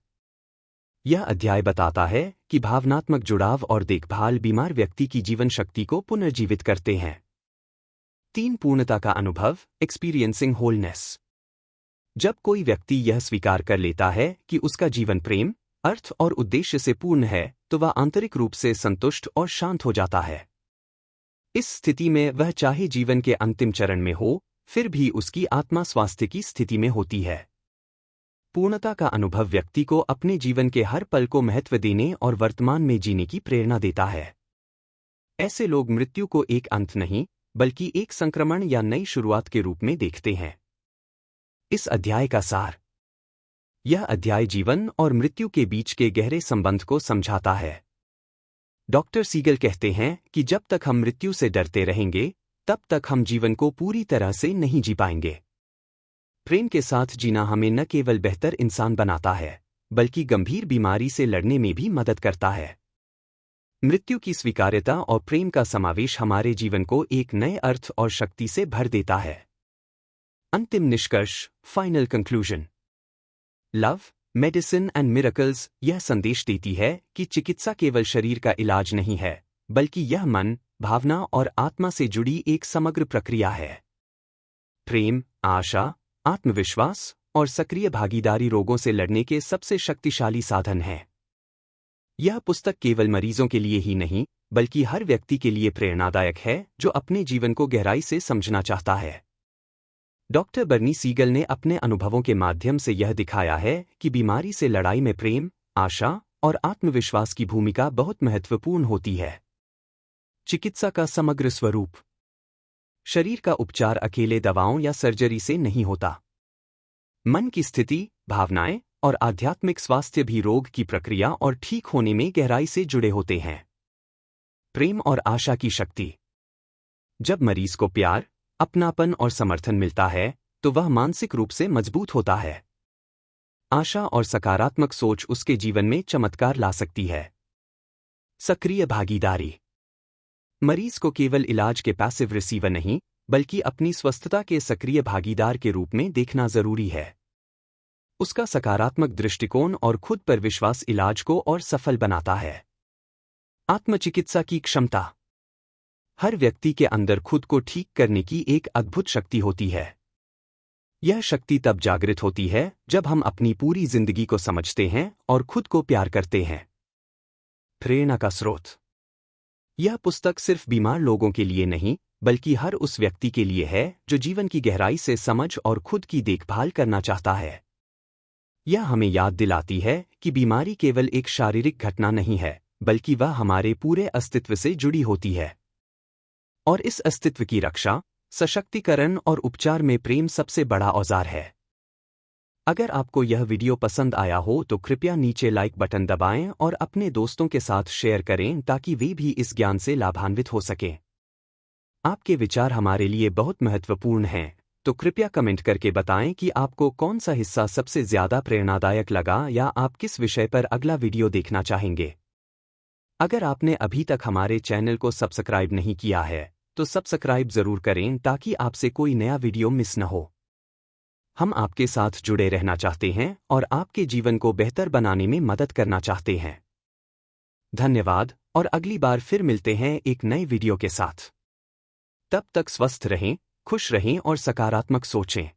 यह अध्याय बताता है कि भावनात्मक जुड़ाव और देखभाल बीमार व्यक्ति की जीवन शक्ति को पुनर्जीवित करते हैं। 3 पूर्णता का अनुभव, एक्सपीरियंसिंग होलनेस। जब कोई व्यक्ति यह स्वीकार कर लेता है कि उसका जीवन प्रेम, अर्थ और उद्देश्य से पूर्ण है, तो वह आंतरिक रूप से संतुष्ट और शांत हो जाता है। इस स्थिति में वह चाहे जीवन के अंतिम चरण में हो, फिर भी उसकी आत्मा स्वास्थ्य की स्थिति में होती है। पूर्णता का अनुभव व्यक्ति को अपने जीवन के हर पल को महत्व देने और वर्तमान में जीने की प्रेरणा देता है। ऐसे लोग मृत्यु को एक अंत नहीं, बल्कि एक संक्रमण या नई शुरुआत के रूप में देखते हैं। इस अध्याय का सार। यह अध्याय जीवन और मृत्यु के बीच के गहरे संबंध को समझाता है। डॉक्टर सीगल कहते हैं कि जब तक हम मृत्यु से डरते रहेंगे, तब तक हम जीवन को पूरी तरह से नहीं जी पाएंगे। प्रेम के साथ जीना हमें न केवल बेहतर इंसान बनाता है, बल्कि गंभीर बीमारी से लड़ने में भी मदद करता है। मृत्यु की स्वीकार्यता और प्रेम का समावेश हमारे जीवन को एक नए अर्थ और शक्ति से भर देता है। अंतिम निष्कर्ष, final conclusion. Love, medicine and miracles यह संदेश देती है कि चिकित्सा केवल शरीर का इलाज नहीं है, बल्कि यह मन, भावना और आत्मा से जुड़ी एक समग्र प्रक्रिया है। प्रेम, आशा, आत्मविश्वास और सक्रिय भागीदारी रोगों से लड़ने के सबसे शक्तिशाली साधन हैं। यह पुस्तक केवल मरीजों के लिए ही नहीं, बल्कि हर व्यक्ति के लिए प्रेरणादायक है जो अपने जीवन को गहराई से समझना चाहता है। डॉक्टर बर्नी सीगल ने अपने अनुभवों के माध्यम से यह दिखाया है कि बीमारी से लड़ाई में प्रेम, आशा और आत्मविश्वास की भूमिका बहुत महत्वपूर्ण होती है। चिकित्सा का समग्र स्वरूप। शरीर का उपचार अकेले दवाओं या सर्जरी से नहीं होता। मन की स्थिति, भावनाएं और आध्यात्मिक स्वास्थ्य भी रोग की प्रक्रिया और ठीक होने में गहराई से जुड़े होते हैं। प्रेम और आशा की शक्ति। जब मरीज को प्यार, अपनापन और समर्थन मिलता है, तो वह मानसिक रूप से मजबूत होता है। आशा और सकारात्मक सोच उसके जीवन में चमत्कार ला सकती है। सक्रिय भागीदारी। मरीज को केवल इलाज के पैसिव रिसीवर नहीं, बल्कि अपनी स्वस्थता के सक्रिय भागीदार के रूप में देखना जरूरी है। उसका सकारात्मक दृष्टिकोण और खुद पर विश्वास इलाज को और सफल बनाता है। आत्मचिकित्सा की क्षमता। हर व्यक्ति के अंदर खुद को ठीक करने की एक अद्भुत शक्ति होती है। यह शक्ति तब जागृत होती है जब हम अपनी पूरी जिंदगी को समझते हैं और खुद को प्यार करते हैं। प्रेरणा का स्रोत। यह पुस्तक सिर्फ बीमार लोगों के लिए नहीं, बल्कि हर उस व्यक्ति के लिए है जो जीवन की गहराई से समझ और खुद की देखभाल करना चाहता है। यह हमें याद दिलाती है कि बीमारी केवल एक शारीरिक घटना नहीं है, बल्कि वह हमारे पूरे अस्तित्व से जुड़ी होती है। और इस अस्तित्व की रक्षा, सशक्तिकरण और उपचार में प्रेम सबसे बड़ा औजार है। अगर आपको यह वीडियो पसंद आया हो तो कृपया नीचे लाइक बटन दबाएं और अपने दोस्तों के साथ शेयर करें ताकि वे भी इस ज्ञान से लाभान्वित हो सकें। आपके विचार हमारे लिए बहुत महत्वपूर्ण हैं, तो कृपया कमेंट करके बताएं कि आपको कौन सा हिस्सा सबसे ज्यादा प्रेरणादायक लगा या आप किस विषय पर अगला वीडियो देखना चाहेंगे। अगर आपने अभी तक हमारे चैनल को सब्सक्राइब नहीं किया है, तो सब्सक्राइब जरूर करें ताकि आपसे कोई नया वीडियो मिस न हो। हम आपके साथ जुड़े रहना चाहते हैं और आपके जीवन को बेहतर बनाने में मदद करना चाहते हैं। धन्यवाद और अगली बार फिर मिलते हैं एक नए वीडियो के साथ। तब तक स्वस्थ रहें, खुश रहें और सकारात्मक सोचें।